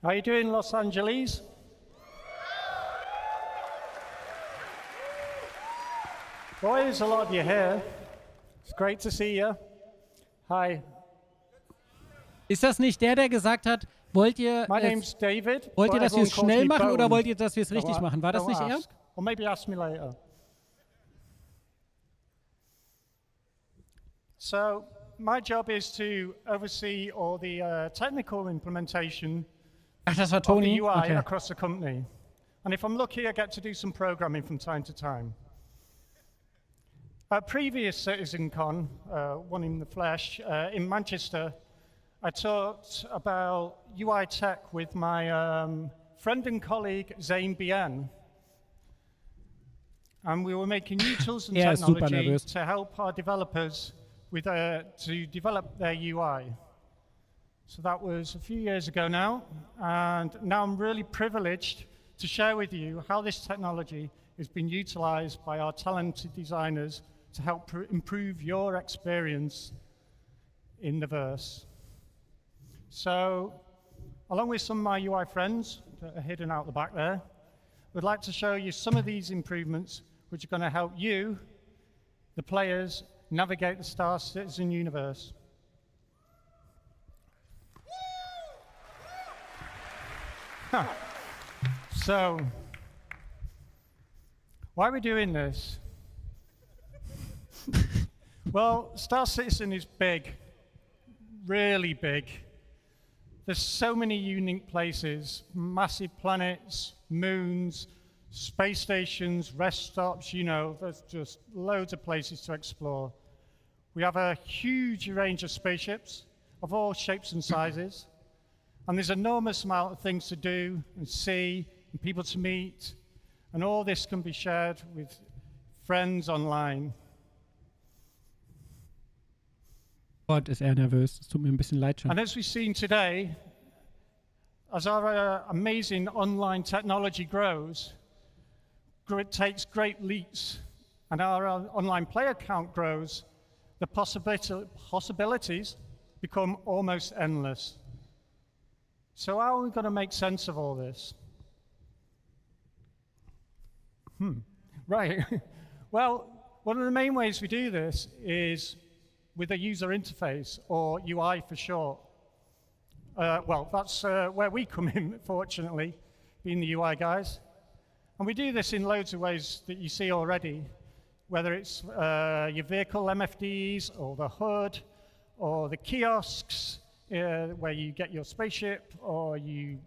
How are you doing, Los Angeles? Boy, there's a lot of you here. It's great to see you. Hi. Ist das nicht der gesagt hat, wollt ihr My name's David. wollt ihr, dass wir es Everyone calls schnell me machen oder Bone. wollt ihr, dass wir es richtig machen? War das Don't nicht er? ask. Or maybe ask me later. So, my job is to oversee all the technical implementation Ach, das war of the Toni? UI Okay. across the company. And if I'm lucky, I get to do some programming from time to time. At previous Citizen Con, one in the flesh, in Manchester, I talked about UI tech with my friend and colleague, Zane Bien. And we were making new tools and Er ist super technology nervös. to help our developers with, to develop their UI. So that was a few years ago now, and now I'm really privileged to share with you how this technology has been utilized by our talented designers to help improve your experience in the verse. So, along with some of my UI friends that are hidden out the back there, we'd like to show you some of these improvements which are going to help you, the players, navigate the Star Citizen universe. Huh. So, why are we doing this? Well, Star Citizen is big, really big. There's so many unique places, massive planets, moons, space stations, rest stops, you know, there's just loads of places to explore. We have a huge range of spaceships of all shapes and sizes, and there's an enormous amount of things to do and see and people to meet, and all this can be shared with friends online. Gott, ist er nervös. Es tut mir ein bisschen leid schon. And as we've seen today, as our amazing online technology grows, it takes great leaps, and our online player count grows, the possibilities become almost endless. So how are we going to make sense of all this? Right. Well, one of the main ways we do this is with a user interface, or UI for short. Well, that's where we come in, fortunately, being the UI guys. And we do this in loads of ways that you see already, whether it's your vehicle MFDs, or the HUD, or the kiosks, where you get your spaceship, or you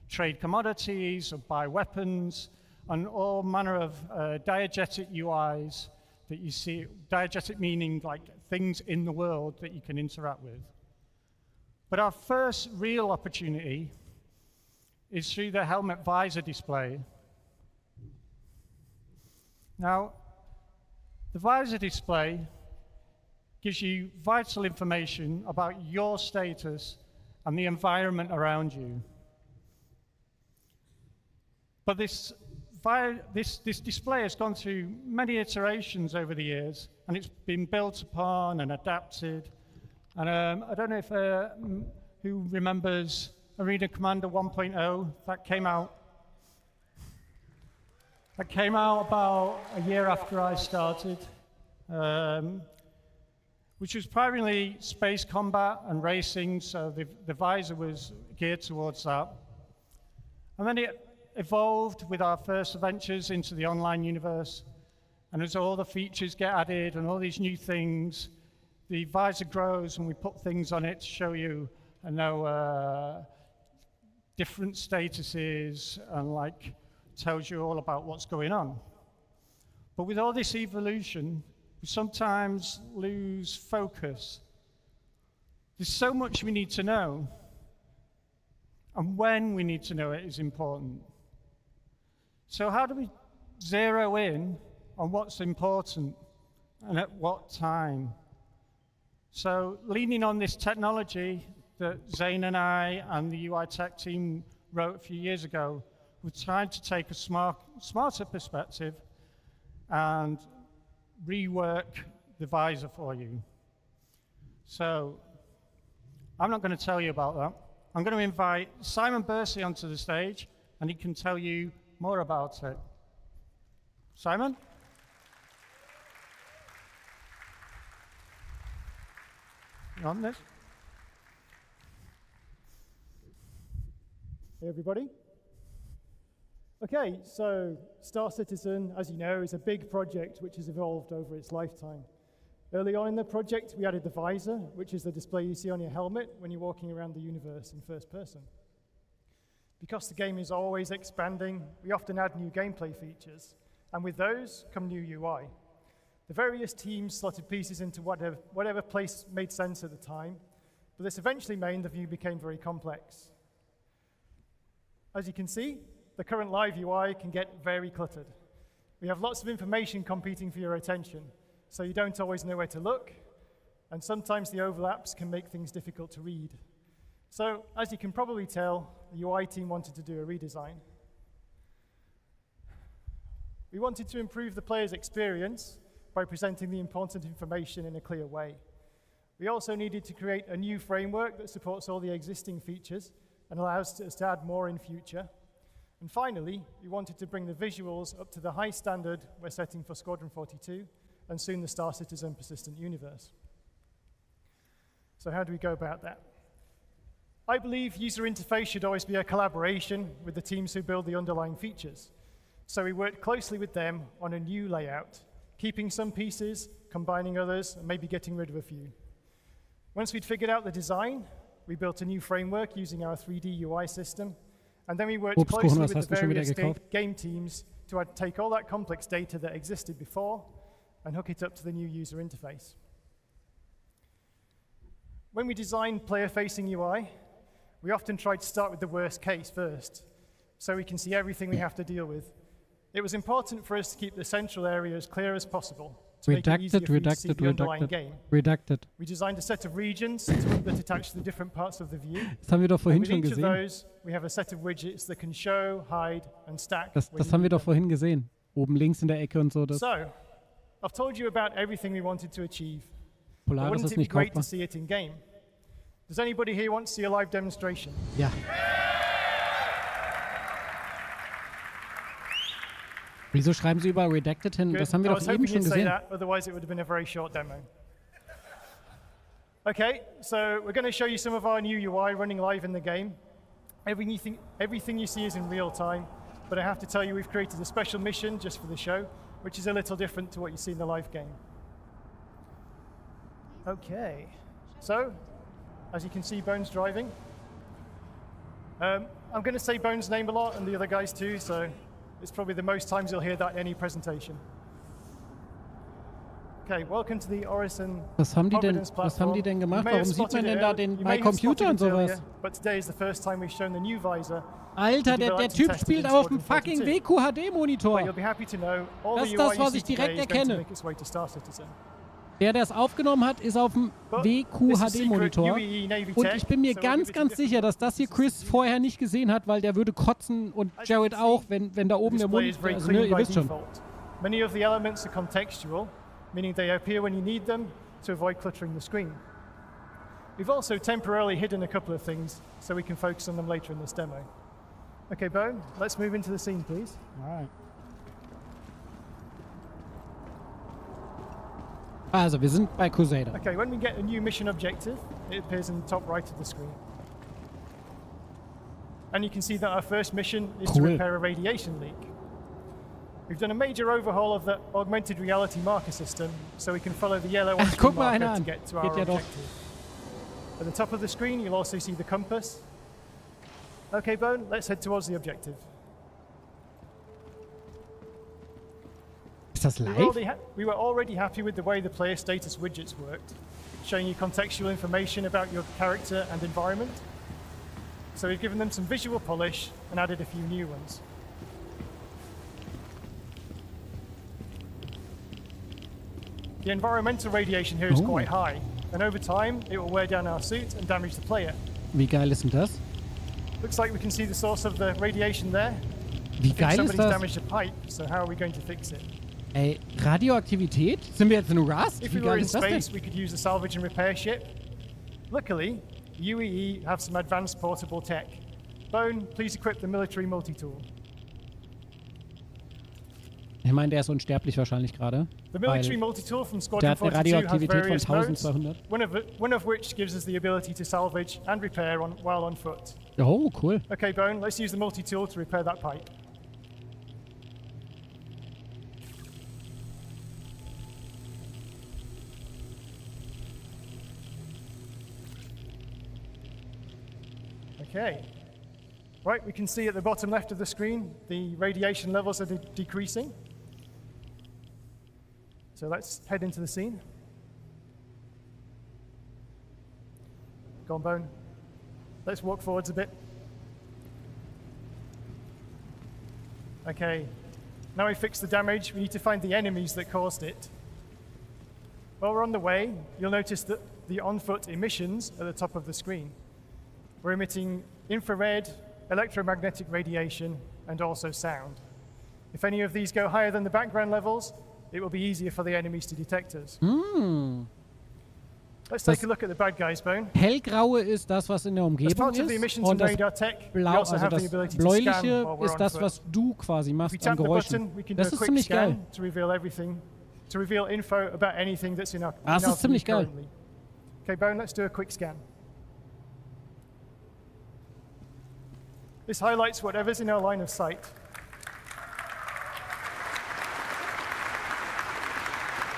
trade commodities, or buy weapons, and all manner of diegetic UIs that you see, diegetic meaning like things in the world that you can interact with. But our first real opportunity is through the helmet visor display. Now, the visor display gives you vital information about your status and the environment around you. But this display has gone through many iterations over the years, and it's been built upon and adapted. And I don't know if who remembers Arena Commander 1.0 that came out. That came out about a year after I started, which was primarily space combat and racing, so the visor was geared towards that. And then it evolved with our first ventures into the online universe, and as all the features get added and all these new things, the visor grows and we put things on it to show you, different statuses, and like tells you all about what's going on. But with all this evolution, we sometimes lose focus. There's so much we need to know, and when we need to know it is important. So how do we zero in on what's important and at what time? So leaning on this technology that Zane and I and the UI tech team wrote a few years ago, we're trying to take a smarter perspective and rework the visor for you. So I'm not going to tell you about that. I'm going to invite Simon Bursey onto the stage, and he can tell you more about it. Simon? You on this? Hey everybody. Okay, so Star Citizen, as you know, is a big project which has evolved over its lifetime. Early on in the project, we added the visor, which is the display you see on your helmet when you're walking around the universe in first person. Because the game is always expanding, we often add new gameplay features, and with those come new UI. The various teams slotted pieces into whatever place made sense at the time, but this eventually meant the view became very complex. As you can see, the current live UI can get very cluttered. We have lots of information competing for your attention, so you don't always know where to look, and sometimes the overlaps can make things difficult to read. So, as you can probably tell, the UI team wanted to do a redesign. We wanted to improve the player's experience by presenting the important information in a clear way. We also needed to create a new framework that supports all the existing features and allows us to add more in future. And finally, we wanted to bring the visuals up to the high standard we're setting for Squadron 42 and soon the Star Citizen persistent universe. So how do we go about that? I believe user interface should always be a collaboration with the teams who build the underlying features. So we worked closely with them on a new layout, keeping some pieces, combining others, and maybe getting rid of a few. Once we'd figured out the design, we built a new framework using our 3D UI system, and then we worked closely with the various game teams to take all that complex data that existed before and hook it up to the new user interface. When we designed player-facing UI, we often tried to start with the worst case first, so we can see everything we have to deal with. It was important for us to keep the central area as clear as possible, to make it easier for you to see the underlying game. We designed a set of regions that attach to the different parts of the view. Das haben wir doch vorhin schon With each of gesehen. those, we have a set of widgets that can show, hide, and stack. Das haben wir doch vorhin gesehen. Oben links in der Ecke und so. Das So, I've told you about everything we wanted to achieve. But Polaris wouldn't ist it be nicht great to kaufbar. see it in game? Does anybody here want to see a live demonstration? Ja. Wieso schreiben Sie über Redacted hin? Good. Das haben wir I doch was eben hoping schon you'd say gesehen. that, otherwise it would have been a very short demo. Okay, so we're going to show you some of our new UI running live in the game. Everything you see is in real time, but I have to tell you we've created a special mission just for the show, which is a little different to what you see in the live game. Okay, so as you can see, Bones driving. I'm going to say Bones' name a lot, and the other guys too, so it's probably the most times you'll hear that in any presentation. Okay, welcome to the Orison Was haben die platform. denn gemacht? You may Warum have sieht man spotted denn it da earlier- den you bei may have Computer und spotted it sowas? earlier, But today is the first time we've shown the new visor. Alter, der developed and Typ tested spielt in auf dem Squadron fucking 42. But WQHD-Monitor. you'll be happy to know all Das the ist UI das, you was see ich today direkt is going to erkenne. make its way to Star Citizen. Der das aufgenommen hat, ist auf dem But this is secret WQHD-Monitor. UE Navy Und tech, ich bin mir so we'll ganz, give it a ganz different sicher, dass das hier Chris vorher nicht gesehen hat, weil der würde kotzen und Jared auch, wenn da oben der display is Monitor... very Also, clean ihr by wisst schon. default. Many of the elements are contextual, meaning they appear when you need them to avoid cluttering the screen. We've also temporarily hidden a couple of things so we can focus on them later in this demo. Okay, Bone, let's move into the scene, please. Also, wir sind bei Crusader. Okay, when we get a new mission objective, it appears in the top right of the screen. And you can see that our first mission is to Cool. repair a radiation leak. We've done a major overhaul of the augmented reality marker system, so we can follow the yellow Ach, on-screen guck mal einer marker to an. get to Geht our ja doch. objective. At the top of the screen, you'll also see the compass. Okay, Bone, let's head towards the objective. Ist das We were live? we were already happy with the way the player status widgets worked, showing you contextual information about your character and environment. So we've given them some visual polish and added a few new ones. The environmental radiation here is Oh. quite high, and over time it will wear down our suit and damage the player. Wie geil ist denn das? Looks like we can see the source of the radiation there. Wie I think geil ist somebody's das? damaged a pipe, so how are we going to fix it? Ey, Radioaktivität? Sind wir jetzt in Rust? If Wie we were geil in ist das denn? space, we could use a salvage and repair ship. Luckily, the UEE have some advanced portable tech. Bone, please equip the military multi-tool. Ich meine, der ist unsterblich wahrscheinlich gerade. The military multi-tool from Der Squadron hat eine 42 has Radioaktivität von various modes, 1200. one of which gives us the ability to salvage and repair while on foot. Oh, cool. Okay, Bone, let's use the multi-tool to repair that pipe. Okay. Right, we can see at the bottom left of the screen, the radiation levels are decreasing. So let's head into the scene. Go on, Bone. Let's walk forwards a bit. Okay. Now we fixed the damage, we need to find the enemies that caused it. While we're on the way, you'll notice that the on-foot emissions at the top of the screen. We're emitting infrared, electromagnetic radiation, and also sound. If any of these go higher than the background levels, it will be easier for the enemies to detect us. Let's take a look at the bad guys, Bone. Hellgraue ist das, was in der Umgebung ist. Und das Blau, also das Bläuliche ist das, was du quasi machst an Geräuschen. Das ist ziemlich geil. To reveal info about anything that's in our Das ist ziemlich geil. Okay, Bone, let's do a quick scan. This highlights whatever's in our line of sight.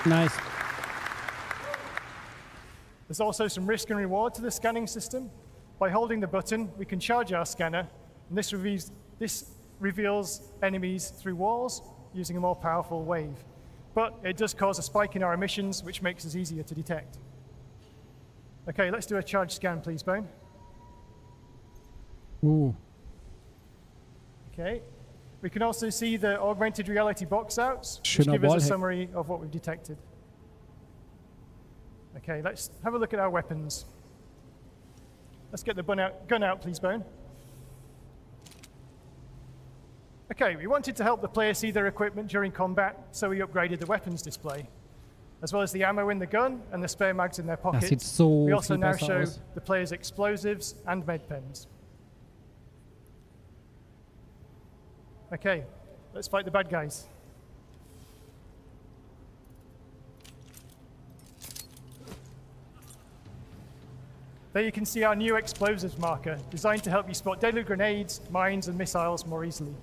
Nice. There's also some risk and reward to the scanning system. By holding the button, we can charge our scanner, and this reveals enemies through walls using a more powerful wave. But it does cause a spike in our emissions, which makes us easier to detect. Okay, let's do a charge scan, please, Bone. Ooh. Okay. We can also see the augmented reality box outs, which Schöner give us a Wallhack. summary of what we've detected. Okay, let's have a look at our weapons. Let's get the gun out, please, Bone. Okay, we wanted to help the player see their equipment during combat, so we upgraded the weapons display. As well as the ammo in the gun and the spare mags in their pockets, sieht so we also viel now besser show aus. the player's explosives and med pens. Okay, let's fight the bad guys. There you can see our new explosives marker, designed to help you spot deadly grenades, mines, and missiles more easily.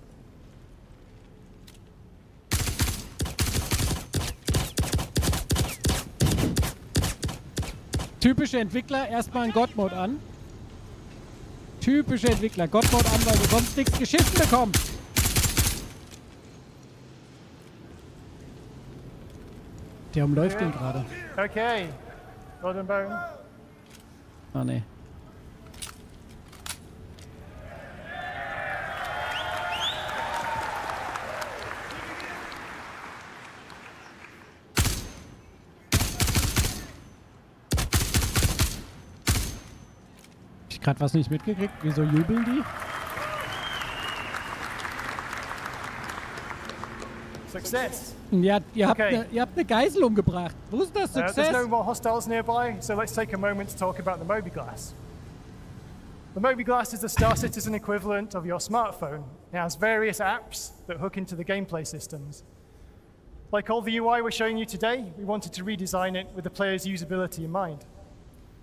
Typische Entwickler, erstmal einen God-Mode an. Typische Entwickler, God-Mode an, weil du sonst nichts geschissen bekommst. Der umläuft den gerade. Okay, Golden Bone. Ah, nee. Ich gerade was nicht mitgekriegt. Wieso jubeln die? Success. Ja, ihr habt Okay. eine Geisel umgebracht. Wo ist das There's Success? no more hostiles nearby, so let's take a moment to talk about the Mobiglas. The Mobiglas is the Star Citizen equivalent of your smartphone. It has various apps that hook into the gameplay systems. Like all the UI we're showing you today, we wanted to redesign it with the player's usability in mind,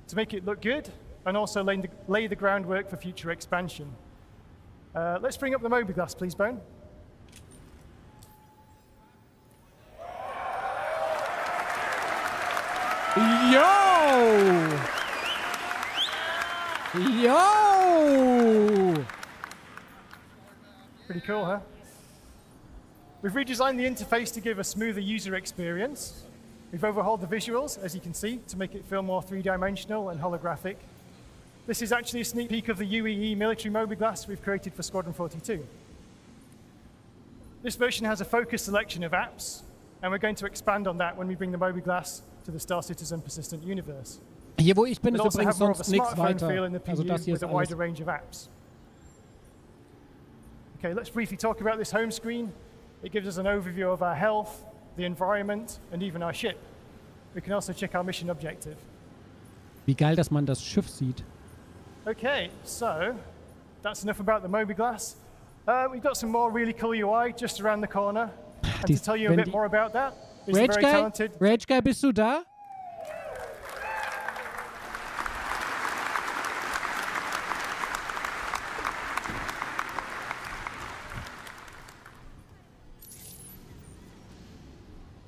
to make it look good and also lay the groundwork for future expansion. Let's bring up the Mobiglas, please, Bone. Yo! Yo! Pretty cool, huh? We've redesigned the interface to give a smoother user experience. We've overhauled the visuals, as you can see, to make it feel more three-dimensional and holographic. This is actually a sneak peek of the UEE military Mobiglas we've created for Squadron 42. This version has a focused selection of apps, and we're going to expand on that when we bring the Mobiglas to the Star Citizen persistent universe. Hier, wo ich bin, We'll ist also übrigens have more of a sonst nichts smartphone weiter. feel in the Also das PU hier with ist a wider alles. range of apps. Okay, let's briefly talk about this home screen. It gives us an overview of our health, the environment, and even our ship. We can also check our mission objective. Wie geil, dass man das Schiff sieht. Okay, so that's enough about the Mobiglas. We've got some more really cool UI just around the corner. And to tell you a bit more about that, is a very talented... Rage Guy, bist du da?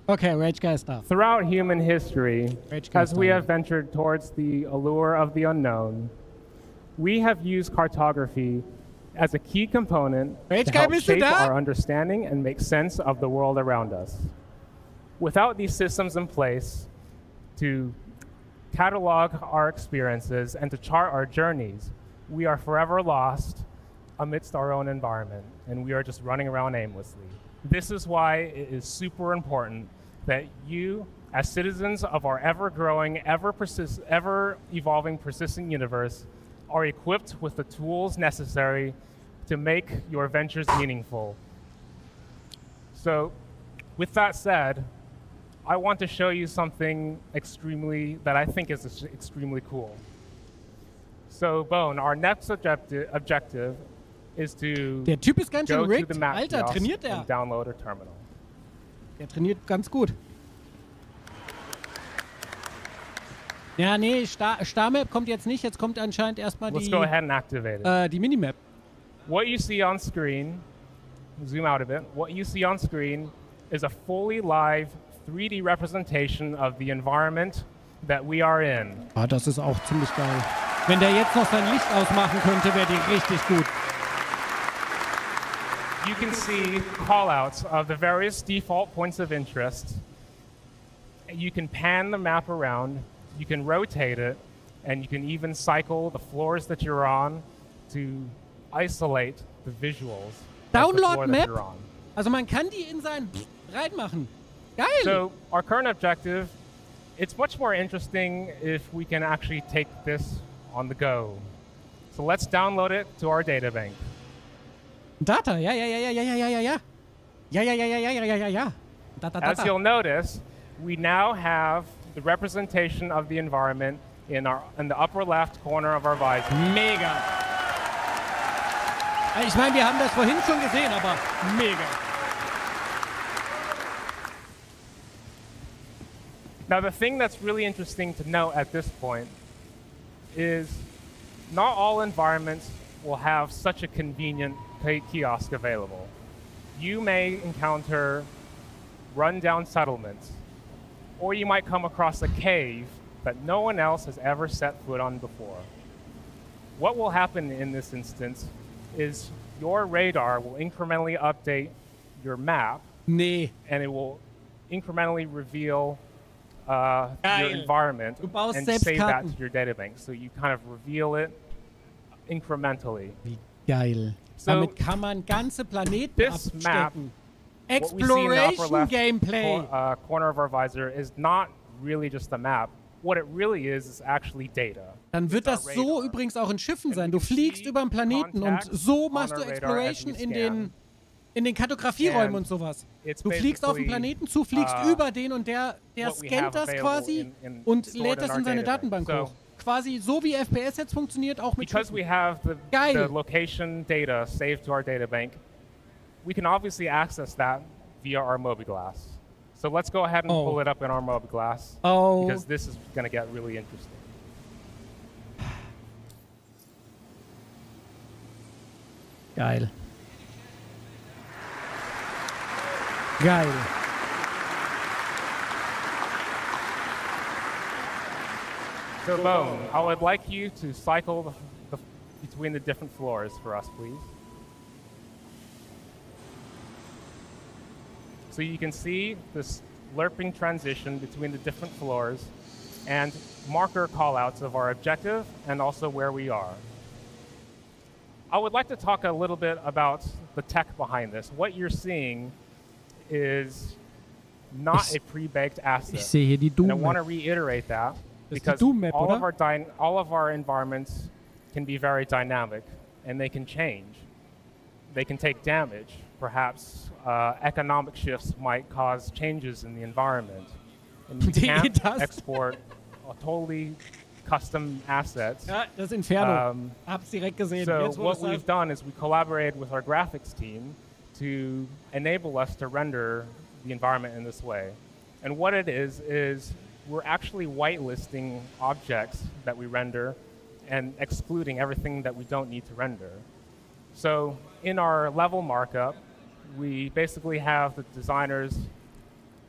Okay, Rage Guy is da. Throughout human history, as we have ventured towards the allure of the unknown, we have used cartography as a key component to help shape our understanding and make sense of the world around us. Without these systems in place to catalog our experiences and to chart our journeys, we are forever lost amidst our own environment, and we are just running around aimlessly. This is why it is super important that you, as citizens of our ever-growing, ever-evolving, persistent universe, are equipped with the tools necessary to make your ventures meaningful. So, with that said, I want to show you something that I think is extremely cool. So, Bone, our next objective is to Der Typ ist ganz schön go to rigged. the map Alter, kiosk trainiert er. and download a terminal. Der trainiert ganz gut. Ja, nee, Starmap kommt jetzt nicht. Jetzt kommt anscheinend erstmal die Minimap. What you see on screen, zoom out a bit, what you see on screen is a fully live 3D representation of the environment that we are in. Ah, das ist auch ziemlich geil. Wenn der jetzt noch sein Licht ausmachen könnte, wäre die richtig gut. You can see callouts of the various default points of interest. You can pan the map around, you can rotate it, and you can even cycle the floors that you're on to isolate the visuals. Download Map? Also man kann die in sein reinmachen. Geil! So our current objective, it's much more interesting if we can actually take this on the go. So let's download it to our databank. Data, ja. As you'll notice, we now have the representation of the environment in the upper left corner of our visor. Mega. Ich meine, wir haben das vorhin schon gesehen, aber mega. Now, the thing that's really interesting to note at this point is not all environments will have such a convenient kiosk available. You may encounter run-down settlements, or you might come across a cave that no one else has ever set foot on before. What will happen in this instance is your radar will incrementally update your map, and it will incrementally reveal your environment and save that to your databank. So you kind of reveal it incrementally. Wie geil. So damit kann man ganze Planeten this map, Exploration Gameplay. Corner of our visor is not really just a map. What it really is actually data. Dann wird das so übrigens auch in Schiffen sein. Du fliegst über den Planeten und so machst du Exploration in den Kartografieräumen und sowas. Du fliegst auf den Planeten zu, fliegst über den und der scannt das quasi und lädt das in seine Datenbank hoch. Quasi so wie FPS jetzt funktioniert, auch mit Because we have the location data saved to our databank, we can obviously access that via our Mobiglas. So let's go ahead and pull it up in our Mobiglas, because this is going to get really interesting. Geil. Geil. So, Bone, I would like you to cycle between the different floors for us, please. So you can see this lerping transition between the different floors and marker callouts of our objective and also where we are. I would like to talk a little bit about the tech behind this. What you're seeing is not a pre-baked asset. Ich sehe hier die And I want to reiterate that because all of our environments can be very dynamic and they can change. They can take damage. Perhaps economic shifts might cause changes in the environment. And you can't export a totally custom assets. Ja, das Inferno. Hab's direkt gesehen. So what we've done is we collaborated with our graphics team to enable us to render the environment in this way. And what it is we're actually whitelisting objects that we render and excluding everything that we don't need to render. So in our level markup, we basically have the designers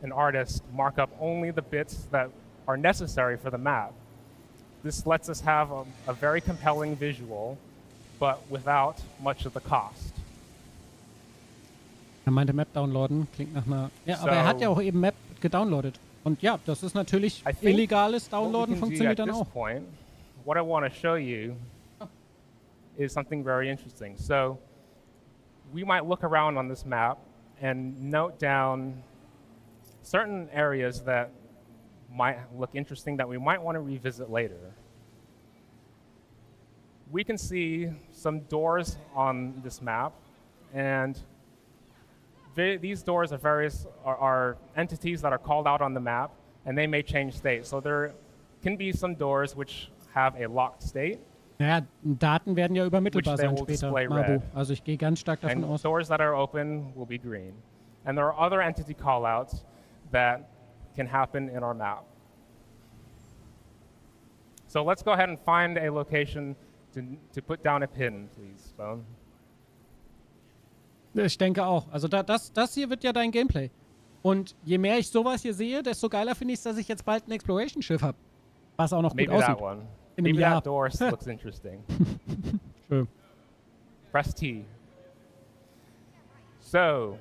and artists mark up only the bits that are necessary for the map. This lets us have a very compelling visual, but without much of the cost. Er meinte Map downloaden, klingt nach einer... Ja, aber er hat ja auch eben Map gedownloadet. Und ja, das ist natürlich illegales Downloaden, funktioniert dann auch. Point, what I want to show you is something very interesting. So we might look around on this map and note down certain areas that might look interesting that we might want to revisit later. We can see some doors on this map, and these doors are entities that are called out on the map, and they may change state. So there can be some doors which have a locked state. Naja, Daten werden ja übermittelbar sein später, Mabu. Also ich gehe ganz stark davon aus. Doors that are open will be green. And there are other entity callouts that can happen in our map. So let's go ahead and find a location to put down a pin, please, Bone. Ich denke auch. Also das hier wird ja dein Gameplay. Und je mehr ich sowas hier sehe, desto geiler finde ich es, dass ich jetzt bald ein Exploration-Schiff habe. Was auch noch gut aussieht. That one. Maybe that door looks interesting. Sure. Press T. So,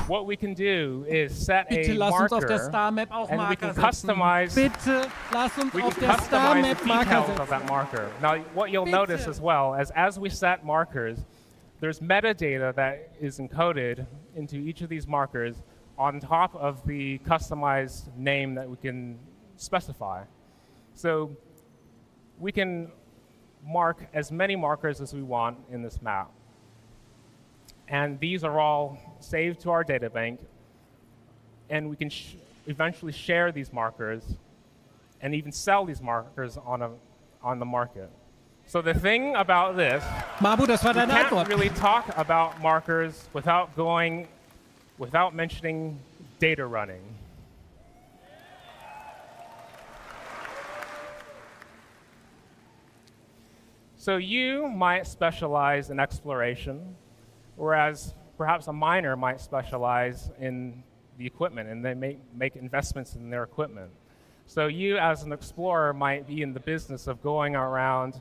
what we can do is set Bitte a lass marker, uns auf der Starmap auch and we Marker can customize. Bitte lass uns we auf can der customize Starmap the Marker details setzen. of that marker. Now, what you'll notice as well is as we set markers, there's metadata that is encoded into each of these markers on top of the customized name that we can specify. So we can mark as many markers as we want in this map. And these are all saved to our data bank. And we can eventually share these markers and even sell these markers on the market. So the thing about this, Mabu, das war deine we can't Antwort. really talk about markers without mentioning data running. So you might specialize in exploration, whereas perhaps a miner might specialize in the equipment, and they make investments in their equipment. So you, as an explorer, might be in the business of going around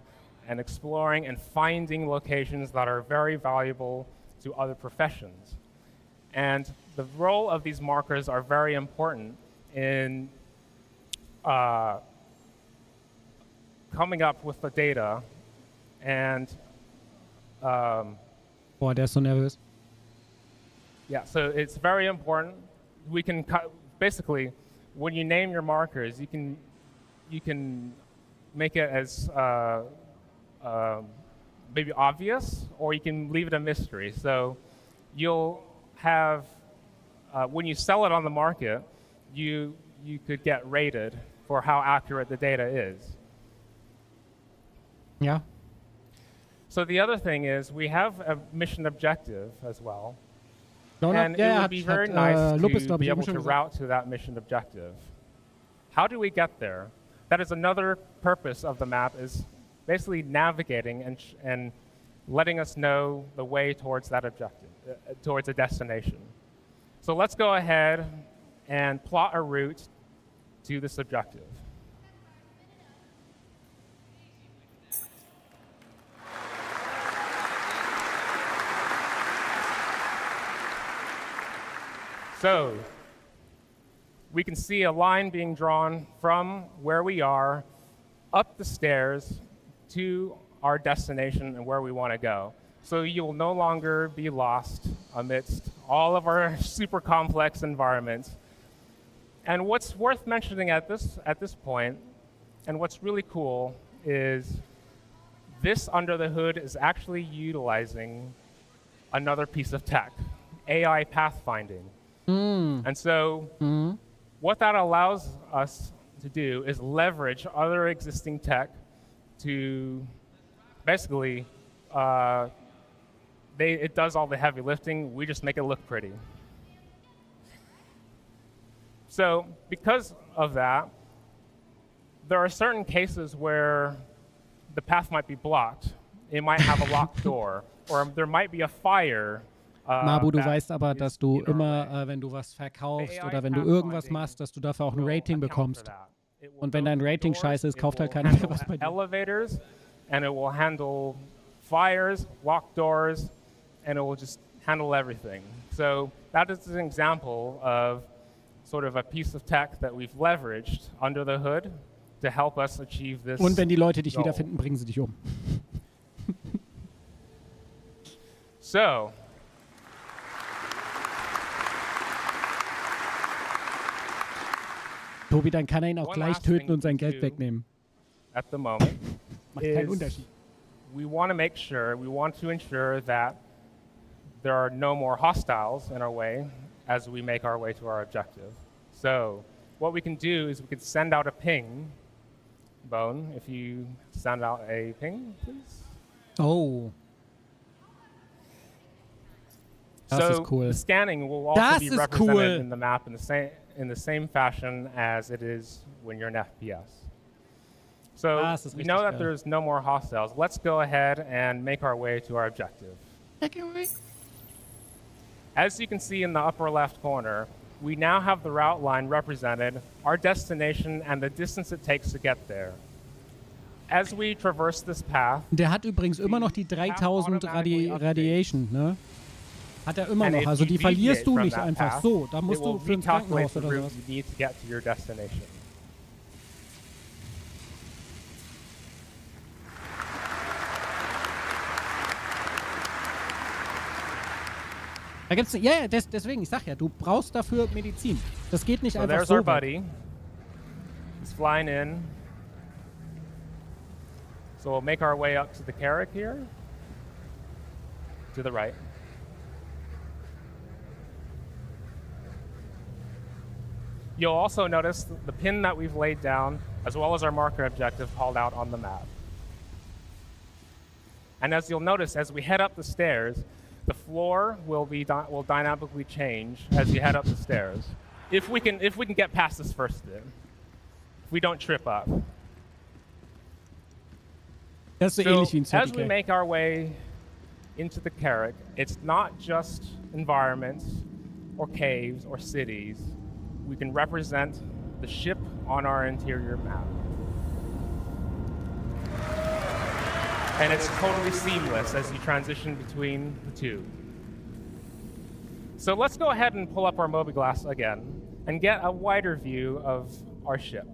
and exploring and finding locations that are very valuable to other professions. And the role of these markers are very important in coming up with the data and Boah, der ist so nervös. Yeah, so it's very important. We can basically, when you name your markers, you can make it as maybe obvious, or you can leave it a mystery. So you'll have when you sell it on the market, you could get rated for how accurate the data is. Ja. So the other thing is we have a mission objective as well. And yeah, it would be very nice to be able to route to that mission objective. How do we get there? That is another purpose of the map, is basically navigating and letting us know the way towards that objective, towards a destination. So let's go ahead and plot a route to this objective. So we can see a line being drawn from where we are up the stairs to our destination and where we want to go. So you will no longer be lost amidst all of our super complex environments. And what's worth mentioning at this point, and what's really cool, is this under the hood is actually utilizing another piece of tech, AI pathfinding. And so what that allows us to do is leverage other existing tech to basically, it does all the heavy lifting, we just make it look pretty. So because of that, there are certain cases where the path might be blocked. It might have a locked door, or there might be a fire. Mabu, du weißt aber, dass du immer, wenn du was verkaufst oder wenn du irgendwas machst, dass du dafür auch ein Rating bekommst. Und wenn dein Rating scheiße ist, kauft halt keiner mehr was bei dir. Elevators, and it will handle fires, locked doors, and it will just handle everything. So that is an example of sort of a piece of tech that we've leveraged under the hood to help us achieve this. Und wenn die Leute dich wiederfinden, bringen sie dich um. So, Tobi, dann kann er ihn auch gleich töten und sein Geld wegnehmen. At the moment, macht keinen Unterschied. We want to ensure that there are no more hostiles in our way as we make our way to our objective. So, what we can do is we can send out a ping. Bone, if you send out a ping, please. Oh. Das so ist cool. The scanning will also be represented in the map in the same fashion as it is when you're in FPS. So we know that there's no more hostiles. Let's go ahead and make our way to our objective. As you can see in the upper left corner, we now have the route line represented, our destination, and the distance it takes to get there. As we traverse this path, der hat übrigens immer noch die 3000 Radiation, ne? Hat er immer noch, also die verlierst du nicht einfach so. Da musst du für ein Krankenhaus oder sowas. Da gibt's, ja, deswegen, ich sag ja, du brauchst dafür Medizin. Das geht nicht einfach so. There's our buddy. He's flying in. So we'll make our way up to the carrick here. To the right. You'll also notice the pin that we've laid down, as well as our marker objective called out on the map. And as you'll notice, as we head up the stairs, the floor will dynamically change as you head up the stairs. If we can get past this first bit, if we don't trip up. That's so ähnlich wie in as we make our way into the carrick, it's not just environments or caves or cities. We can represent the ship on our interior map. And it's totally seamless as you transition between the two. So let's go ahead and pull up our Mobiglas again and get a wider view of our ship.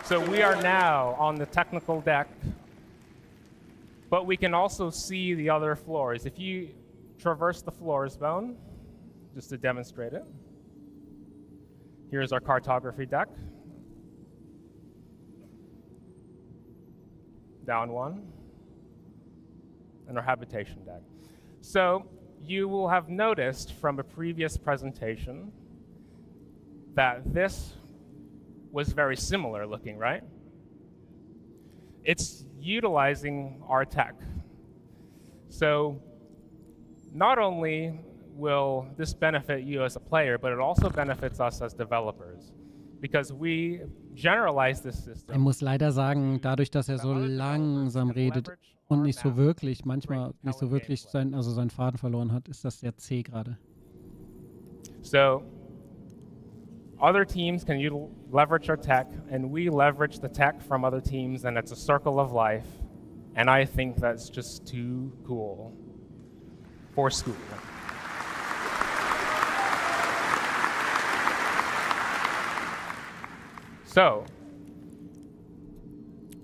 So we are now on the technical deck, but we can also see the other floors. If you traverse the floors, Bone, just to demonstrate it. Here's our cartography deck. Down one. And our habitation deck. So you will have noticed from a previous presentation that this was very similar looking, right? It's utilizing our tech. So not only will this benefit you as a player, but it also benefits us as developers, because we generalize this system. Ich muss leider sagen, dadurch, dass er so langsam redet und nicht so wirklich, manchmal nicht so wirklich seinen Faden verloren hat, ist das sehr zäh gerade. So other teams can leverage our tech, and we leverage the tech from other teams, and it's a circle of life. And I think that's just too cool for school. So,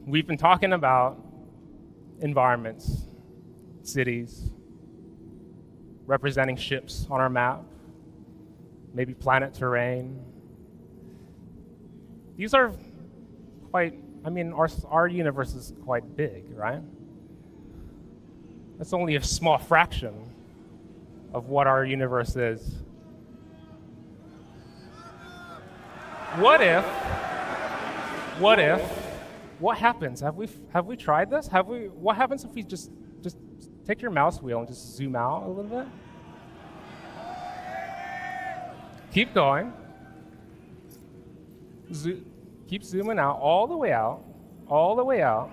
we've been talking about environments, cities, representing ships on our map, maybe planet terrain. These are quite, I mean, our universe is quite big, right? That's only a small fraction of what our universe is. What happens? Have we tried this? What happens if we just take your mouse wheel and just zoom out a little bit? Keep going. Keep zooming out, all the way out, all the way out.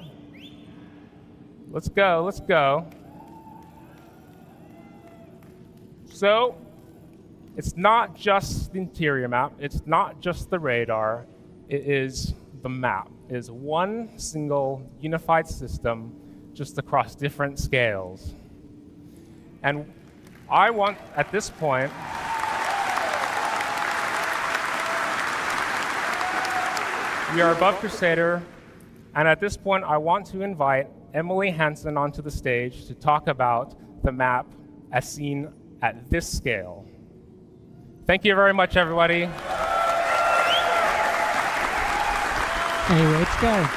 Let's go, let's go. So, it's not just the interior map, it's not just the radar, it is the map. It is one single unified system just across different scales. And I want, at this point, we are above Crusader, and at this point I want to invite Emily Hansen onto the stage to talk about the map as seen at this scale. Thank you very much, everybody. Hey, Rage Guy.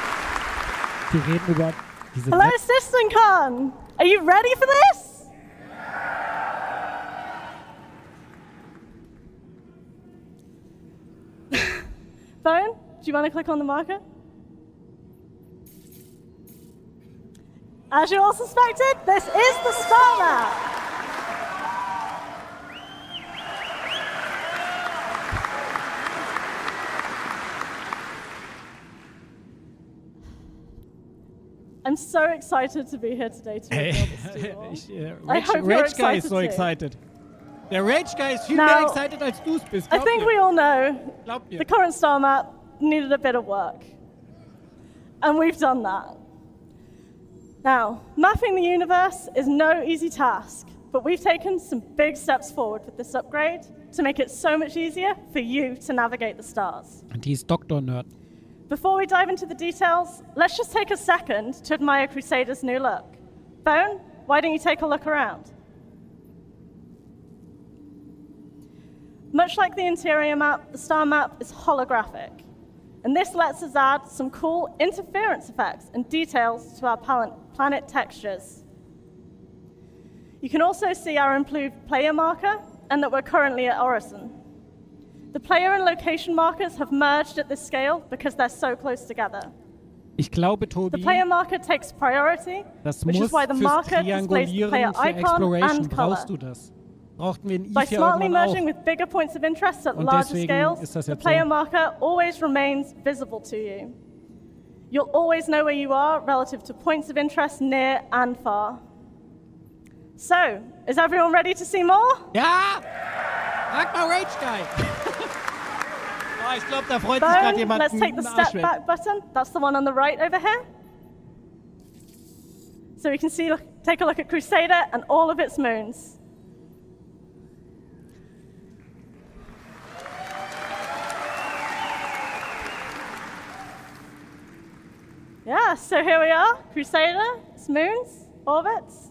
Die reden über diese Hello, Citizen Con! Are you ready for this? Phone, do you want to click on the marker? As you all suspected, this is the Starmap. I'm so excited to be here today to reveal this to you all. I hope you're Rage Guy is so too. excited. Der Rage Guy ist viel mehr excited als du bist. I think we all know the current Starmap needed a bit of work. And we've done that. Now, mapping the universe is no easy task, but we've taken some big steps forward with this upgrade to make it so much easier for you to navigate the stars. Und die ist Dr. Nerd. Before we dive into the details, let's just take a second to admire Crusader's new look. Bone, why don't you take a look around? Much like the interior map, the star map is holographic. And this lets us add some cool interference effects and details to our planet textures. You can also see our improved player marker and that we're currently at Orison. The player and location markers have merged at this scale because they're so close together. Ich glaube, Tobi, the player marker takes priority, which is why the marker displays the player icon and color. Brauchst du das. Brauchten wir in By IFIA smartly irgendwann merging auch. with bigger points of interest at Und larger deswegen scales, ist das the jetzt player so. marker always remains visible to you. You'll always know where you are relative to points of interest near and far. So, is everyone ready to see more? Ja! Frag mal Rage Guy! Oh, ich glaube, da freut sich gerade jemand. Let's take the step back button. That's the one on the right over here. So we can see, take a look at Crusader and all of its moons. Yeah, so here we are, Crusader, its moons, orbits.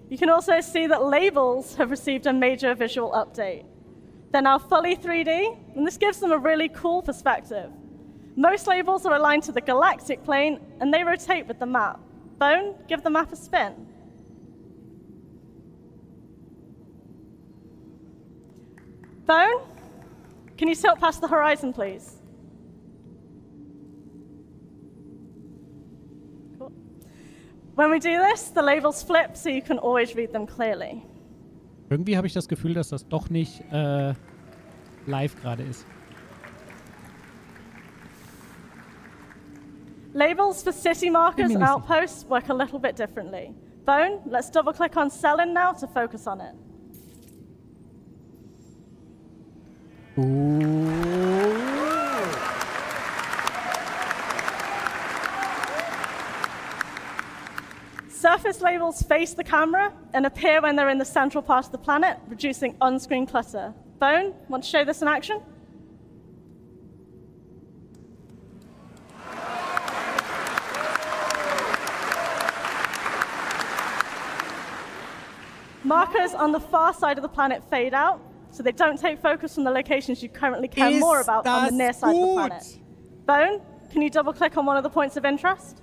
You can also see that labels have received a major visual update. They're now fully 3D, and this gives them a really cool perspective. Most labels are aligned to the galactic plane, and they rotate with the map. Bone, give the map a spin. Bone, can you tilt past the horizon, please? Cool. When we do this, the labels flip, so you can always read them clearly. Irgendwie habe ich das Gefühl, dass das doch nicht live gerade ist. Labels for city markers and outposts work a little bit differently. Bone, let's double click on Selin now to focus on it. Surface labels face the camera and appear when they're in the central part of the planet, reducing on-screen clutter. Bone, want to show this in action? Markers on the far side of the planet fade out, so they don't take focus from the locations you currently care more about on the near side of the planet. Bone, can you double click on one of the points of interest?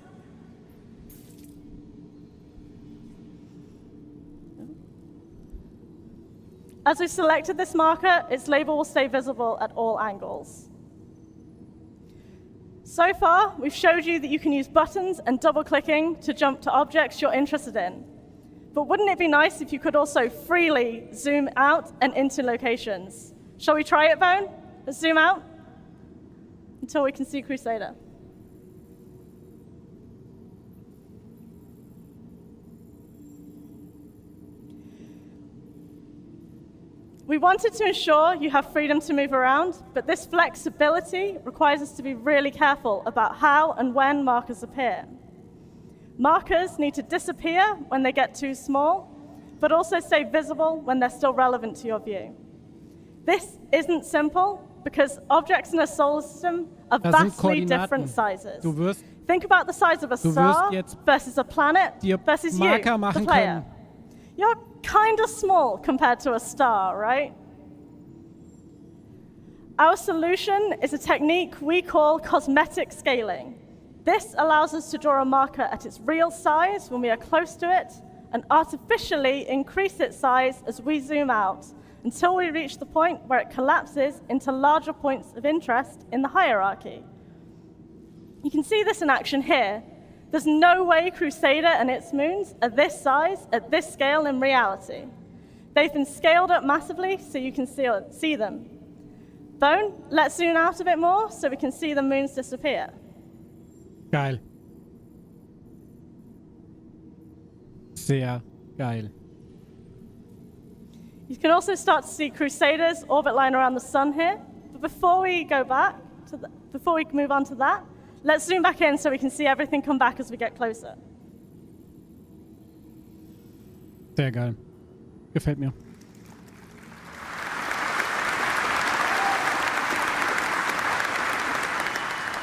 As we've selected this marker, its label will stay visible at all angles. So far, we've showed you that you can use buttons and double-clicking to jump to objects you're interested in. But wouldn't it be nice if you could also freely zoom out and into locations? Shall we try it, Bone? Let's zoom out until we can see Crusader. We wanted to ensure you have freedom to move around, but this flexibility requires us to be really careful about how and when markers appear. Markers need to disappear when they get too small, but also stay visible when they're still relevant to your view. This isn't simple because objects in a solar system are vastly different sizes. Think about the size of a star versus a planet versus you, the player. You're kind of small compared to a star, right? Our solution is a technique we call cosmetic scaling. This allows us to draw a marker at its real size when we are close to it and artificially increase its size as we zoom out until we reach the point where it collapses into larger points of interest in the hierarchy. You can see this in action here. There's no way Crusader and its moons are this size at this scale in reality. They've been scaled up massively so you can see them. Bone, let's zoom out a bit more so we can see the moons disappear. Geil. Sehr geil. You can also start to see Crusader's orbit line around the sun here. But before we move on to that, let's zoom back in so we can see everything come back as we get closer. Sehr geil. Gefällt mir.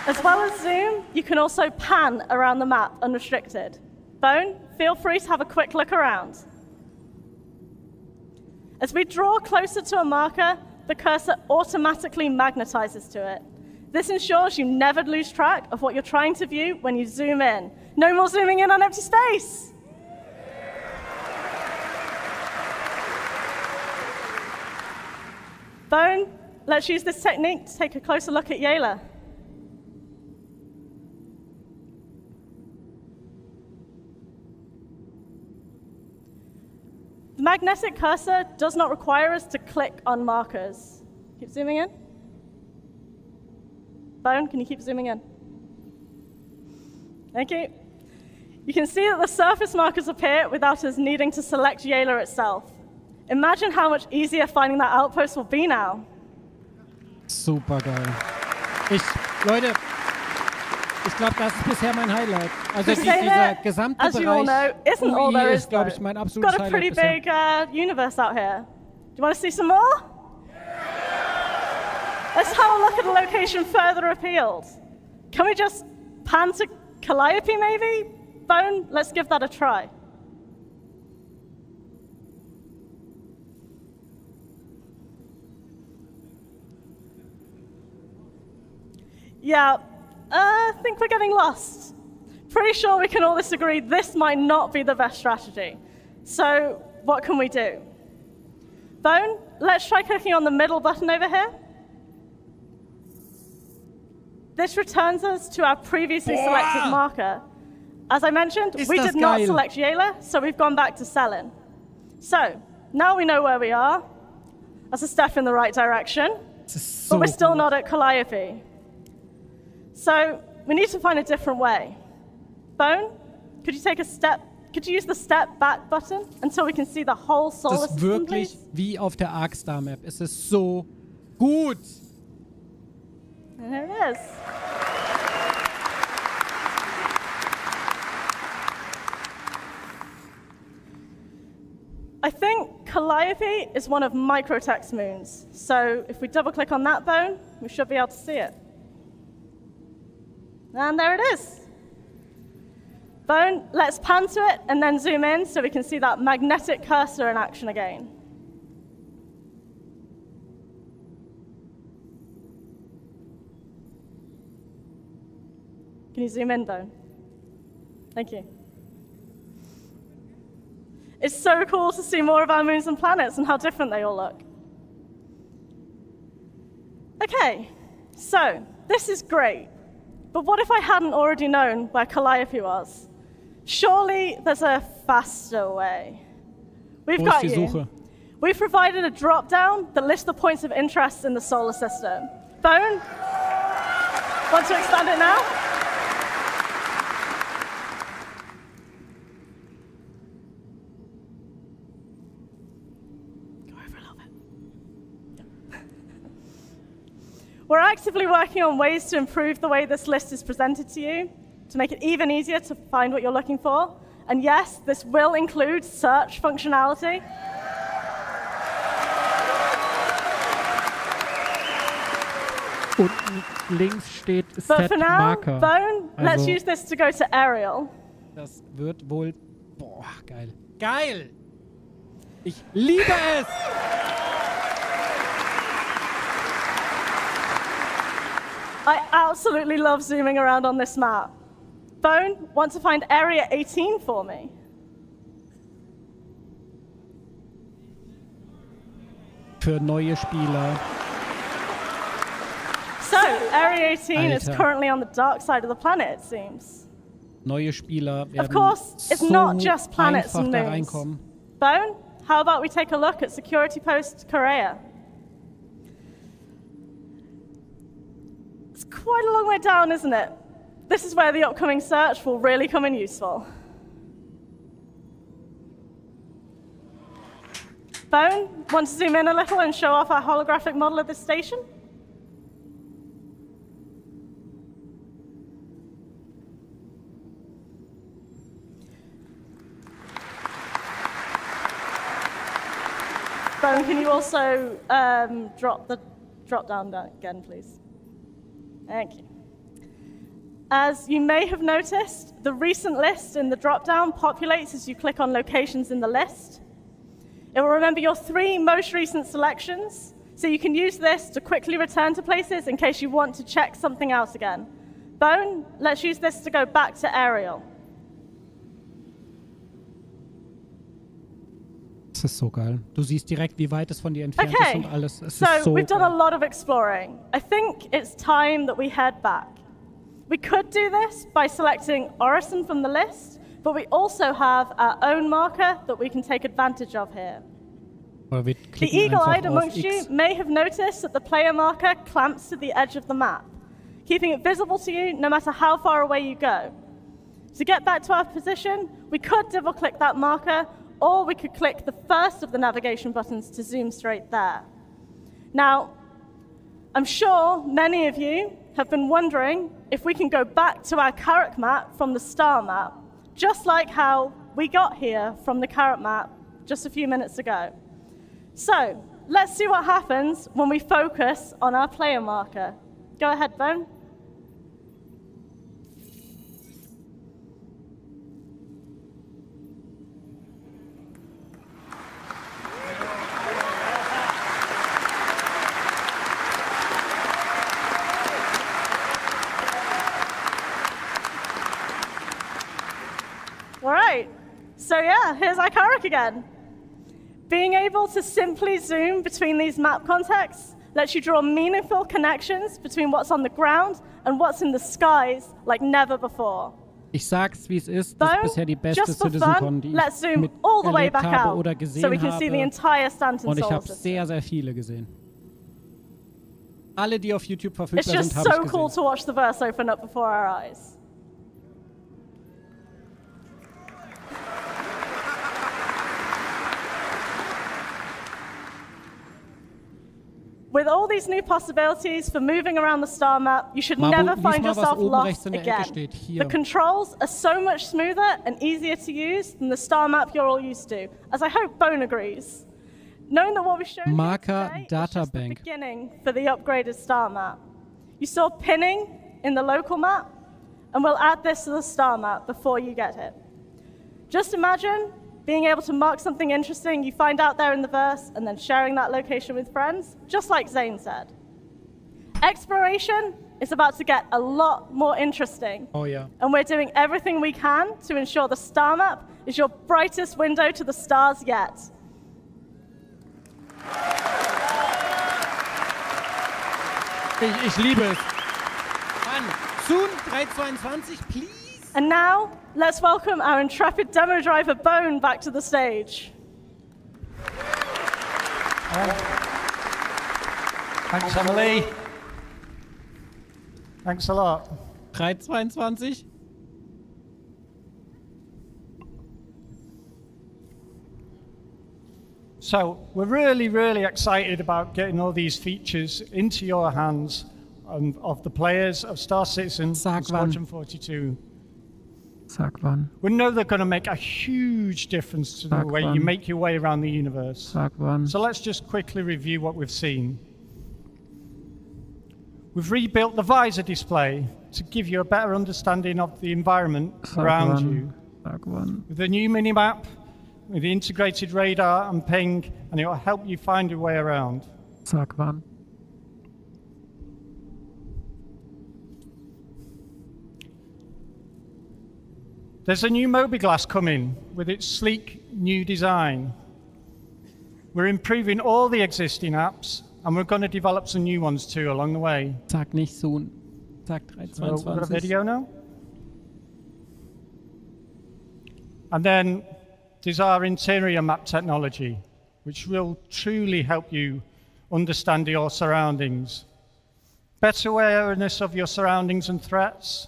As well as zoom, you can also pan around the map unrestricted. Bone, feel free to have a quick look around. As we draw closer to a marker, the cursor automatically magnetizes to it. This ensures you never lose track of what you're trying to view when you zoom in. No more zooming in on empty space. Bone, let's use this technique to take a closer look at Yayla. The magnetic cursor does not require us to click on markers. Keep zooming in. Bone, can you keep zooming in? Thank you. You can see that the surface markers appear without us needing to select Yayla itself. Imagine how much easier finding that outpost will be now. Super geil. Leute, ich glaube, das ist bisher mein Highlight. Also dieser gesamte Bereich hier ist, glaube ich, mein absolutes Highlight bisher. Got a pretty big universe out here. Do you want to see some more? Let's have a look at a location further afield. Can we just pan to Calliope, maybe? Bone, let's give that a try. Yeah, I think we're getting lost. Pretty sure we can all disagree this might not be the best strategy. So what can we do? Bone, let's try clicking on the middle button over here. This returns us to our previously selected marker. As I mentioned, we did not select Yayla, so we've gone back to Selin. So now we know where we are. That's a step in the right direction, but we're still not at Calliope. So we need to find a different way. Bone, could you use the step back button until we can see the whole solar system, wirklich wie auf der Starmap. Es ist so gut. And there it is. I think Calliope is one of Microtech's moons. So if we double click on that bone, we should be able to see it. And there it is. Bone, let's pan to it and then zoom in so we can see that magnetic cursor in action again. Can you zoom in, Bone? Thank you. It's so cool to see more of our moons and planets and how different they all look. Okay, so this is great. But what if I hadn't already known where Calliope was? Surely there's a faster way. We've got you. We've provided a drop-down that lists the points of interest in the solar system. Bone, want to expand it now? Go over a little bit. Yeah. We're actively working on ways to improve the way this list is presented to you, to make it even easier to find what you're looking for. And yes, this will include search functionality. Unten links steht But Set for now, Marker. Bone, let's use this to go to Ariel. Das wird wohl... Boah, geil. Geil! Ich liebe es! I absolutely love zooming around on this map. Bone, want to find Area 18 for me? Für neue Spieler. So, Area 18 is Alter. currently on the dark side of the planet, it seems. Neue Spieler werden Of course, it's so not just planets einfach and da moons. reinkommen. Bone, how about we take a look at Security Post Korea? It's quite a long way down, isn't it? This is where the upcoming search will really come in useful. Bone, want to zoom in a little and show off our holographic model of this station? Bone, can you also drop the drop down again, please? Thank you. As you may have noticed, the recent list in the drop-down populates as you click on locations in the list. It will remember your 3 most recent selections, so you can use this to quickly return to places in case you want to check something out again. Bone, let's use this to go back to Ariel. Das ist so geil. Du siehst direkt, wie weit es von dir entfernt ist und alles. Es so ist so we've done a geil. lot of exploring. I think it's time that we head back. We could do this by selecting Orison from the list, but we also have our own marker that we can take advantage of here. Oder wir The klicken eagle-eyed einfach auf amongst you X. may have noticed that the player marker clamps to the edge of the map, keeping it visible to you no matter how far away you go. To get back to our position, we could double-click that marker, or we could click the first of the navigation buttons to zoom straight there. Now, I'm sure many of you have been wondering if we can go back to our carrot map from the star map, just like how we got here from the carrot map just a few minutes ago. So, let's see what happens when we focus on our player marker. Go ahead, Bone. All right, so yeah, here's our carrot again. Being able to simply zoom between these map contexts lets you draw meaningful connections between what's on the ground and what's in the skies like never before. Ich sag's, wie es ist. Das ist bisher die beste Just for Citizen Con, fun, die let's ich zoom all the way miterlebt back habe out oder gesehen so we can see the habe. entire Stanton Und ich solar habe system. sehr, sehr viele gesehen. Alle, die auf YouTube It's verfügbar just sind, habe so ich cool gesehen. to watch the verse open up before our eyes. With all these new possibilities for moving around the star map, you should never find yourself lost again. The controls are so much smoother and easier to use than the star map you're all used to, as I hope Bone agrees. Knowing that what we've shown you today is just the beginning for the upgraded star map. You saw pinning in the local map, and we'll add this to the star map before you get it. Just imagine being able to mark something interesting you find out there in the verse and then sharing that location with friends, just like Zane said. Exploration is about to get a lot more interesting. Oh yeah. And we're doing everything we can to ensure the star map is your brightest window to the stars yet. Ich liebe es. Mann, soon 322, please. And now, let's welcome our intrepid demo driver, Bone, back to the stage. Thanks, Emily. Thanks a lot. 322. So we're really, really excited about getting all these features into your hands of the players of Star Citizen and Squadron 42. Sag wann. We know they're going to make a huge difference to the way you make your way around the universe. Sag wann. So let's just quickly review what we've seen. We've rebuilt the visor display to give you a better understanding of the environment around you. Sag wann. With the new minimap, with the integrated radar and ping, and it will help you find your way around. Sag wann. There's a new Mobiglas coming with its sleek new design. We're improving all the existing apps, and we're going to develop some new ones too along the way. Sag nicht soon. Sag 322. So we've got a video now. And then there's our interior map technology, which will truly help you understand your surroundings. Better awareness of your surroundings and threats,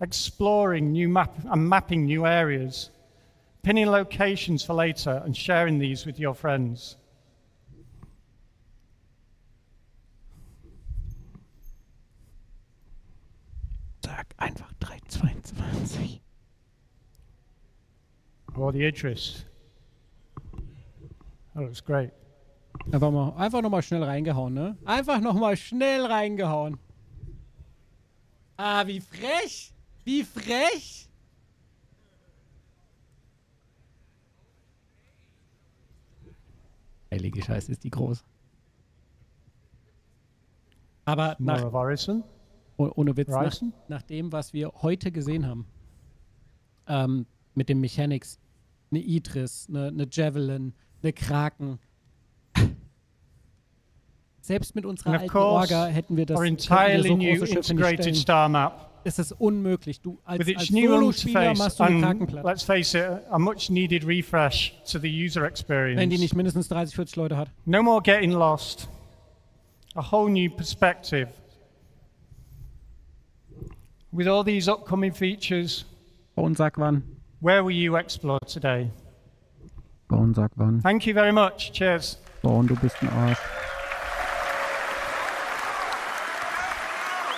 exploring new mapping new areas, pinning locations for later and sharing these with your friends. Sag einfach 322. Or the Idris. That looks great. Einfach nochmal schnell reingehauen, ne? Einfach nochmal schnell reingehauen. Ah, wie frech! Wie frech! Heilige Scheiße, ist die groß. Aber ohne Witz, nach dem, was wir heute gesehen haben, mit den Mechanics, eine Idris, eine Javelin, eine Kraken. Selbst mit unserer alten Orga hätten wir das so große Schiffe nicht stellen. Starmap. Es ist unmöglich. Du als With Solo-Spieler machst du einen Krakenplatz. Let's face it, a much needed refresh to the user experience. Wenn die nicht mindestens 30, 40 Leute hat. No more getting lost. A whole new perspective. With all these upcoming features, Bone, sag wann. Where will you explore today? Bone, sag wann. Thank you very much. Cheers. Bone, du bist ein Arsch.